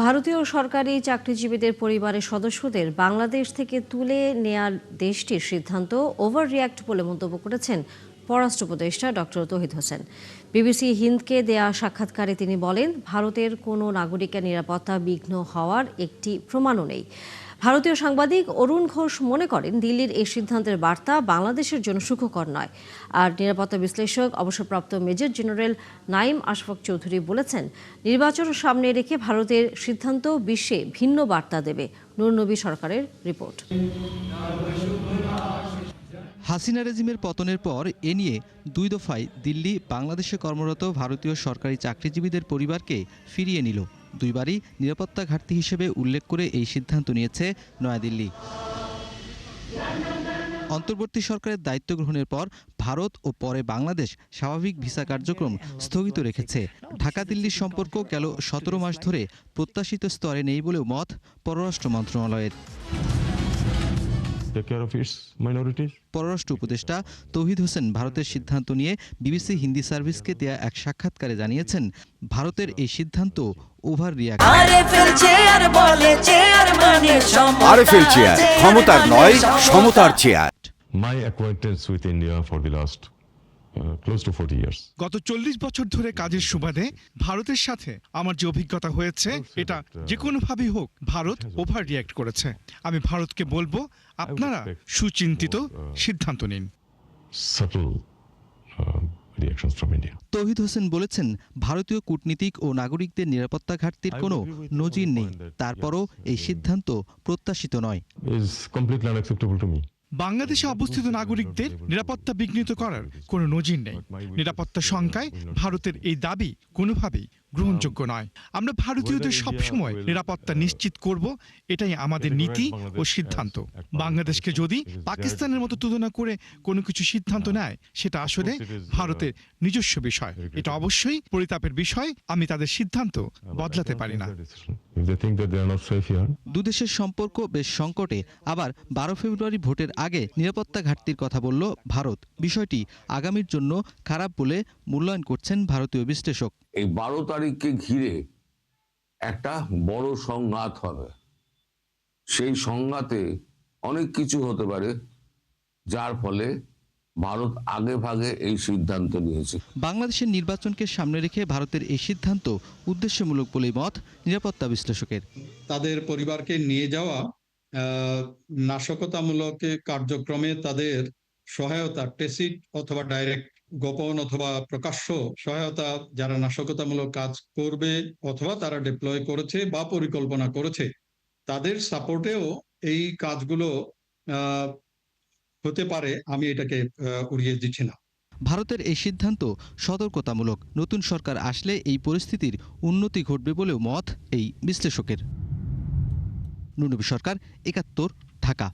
ভারতীয় সরকারি চাকরিজীবীদের পরিবারের সদস্যদের বাংলাদেশ থেকে তুলে নেয়ার দেশটির সিদ্ধান্ত ওভার রিয়্যাক্ট বলে মন্তব্য করেছেন পররাষ্ট্র উপদেষ্টা ডক্টর তৌহিদ হোসেন। বিবিসি হিন্দকে দেয়া সাক্ষাৎকারে তিনি বলেন, ভারতের কোনো নাগরিকের নিরাপত্তা বিঘ্ন হওয়ার একটি প্রমাণও নেই। ভারতীয় সাংবাদিক অরুণ ঘোষ মনে করেন, দিল্লির এই সিদ্ধান্তের বার্তা বাংলাদেশের জন্য সুখকর নয়। আর নিরাপত্তা বিশ্লেষক অবসরপ্রাপ্ত মেজর জেনারেল নাঈম আশফাক চৌধুরী বলেছেন, নির্বাচন সামনে রেখে ভারতের সিদ্ধান্ত বিশ্বে ভিন্ন বার্তা দেবে। নূর নবী সরকারের রিপোর্ট। হাসিনা রেজিমের পতনের পর এ নিয়ে 2 দফায় দিল্লি বাংলাদেশে কর্মরত ভারতীয় সরকারি চাকরিজীবীদের পরিবারকে ফিরিয়ে নিল। দুইবারই নিরাপত্তা ঘাটতি হিসেবে উল্লেখ করে এই সিদ্ধান্ত নিয়েছে নয়াদিল্লি। অন্তর্বর্তী সরকারের দায়িত্ব গ্রহণের পর ভারত ও পরে বাংলাদেশ স্বাভাবিক ভিসা কার্যক্রম স্থগিত রেখেছে। ঢাকা দিল্লির সম্পর্ক গেল 17 মাস ধরে প্রত্যাশিত স্তরে নেই বলেও মত পররাষ্ট্র মন্ত্রণালয়ের। পররাষ্ট্র উপদেষ্টা তৌহিদ হোসেন ভারতের সিদ্ধান্ত নিয়ে বিবিসি হিন্দি সার্ভিসকে দেয়া এক সাক্ষাৎকারে জানিয়েছেন, ভারতের এই সিদ্ধান্ত ওভার রিয়্যাক্ট। ক্ষমতার নয়, সমতার chair. My acquaintance with India for the last close to 40 years. গত 40 বছর ধরে কাজের সুবাদে ভারতের সাথে আমার যে অভিজ্ঞতা হয়েছে, এটা যে কোনোভাবেই হোক ভারত ওভার রিয়্যাক্ট করেছে। আমি ভারতকে বলবো, আপনারা সুচিন্তিত সিদ্ধান্ত নিন। Subtle reactions from India. তৌহিদ হোসেন বলেছেন, ভারতীয় কূটনীতিক ও নাগরিকদের নিরাপত্তা ঘাটতির কোনো নজির নেই। তারপরও এই সিদ্ধান্ত প্রত্যাশিত নয়। Is completely unacceptable to me. বাংলাদেশে অবস্থিত নাগরিকদের নিরাপত্তা বিঘ্নিত করার কোনো নজির নেই। নিরাপত্তা শঙ্কায় ভারতের এই দাবি কোনোভাবেই গ্রহণযোগ্য নয়। আমরা ভারতীয়দের সবসময় নিরাপত্তা নিশ্চিত করব, এটাই আমাদের নীতি ও সিদ্ধান্ত। বাংলাদেশকে যদি পাকিস্তানের মতো তুলনা করে কোনো কিছু সিদ্ধান্ত নেয়, সেটা আসলে ভারতের নিজস্ব বিষয়। এটা অবশ্যই পরিতাপের বিষয়। আমি তাদের সিদ্ধান্ত বদলাতে পারি না। দুদেশের সম্পর্ক বেশ সংকটে। আবার 12 ফেব্রুয়ারি ভোটের আগে নিরাপত্তা ঘাটতির কথা বলল ভারত। বিষয়টি আগামীর জন্য খারাপ বলে মূল্যায়ন করছেন ভারতীয় বিশ্লেষক। এই 12 তারিখকে ঘিরে একটা বড় সংঘাত হবে। সেই সংঘাতে অনেক কিছু হতে পারে, যার ফলে ভারত আগে ভাগে এই সিদ্ধান্ত নিয়েছে। বাংলাদেশের নির্বাচনকে সামনে রেখে ভারতের এই সিদ্ধান্ত উদ্দেশ্যমূলক বলেই মত নিরাপত্তা বিশ্লেষকের। তাদের পরিবারকে নিয়ে যাওয়া নাশকতামূলক কার্যক্রমে তাদের সহায়তা, টেসিট অথবা ডাইরেক্ট, গোপন অথবা প্রকাশ্য সহায়তা, যারা নাশকতামূলক কাজ করবে অথবা তারা ডিপ্লয় করেছে বা পরিকল্পনা করেছে, তাদের সাপোর্টেও এই কাজগুলো হতে পারে। আমি এটাকে উড়িয়ে দিচ্ছি না। ভারতের এই সিদ্ধান্ত সতর্কতামূলক। নতুন সরকার আসলে এই পরিস্থিতির উন্নতি ঘটবে বলেও মত এই বিশ্লেষকের। নূর নবী সরকার, 71, ঢাকা।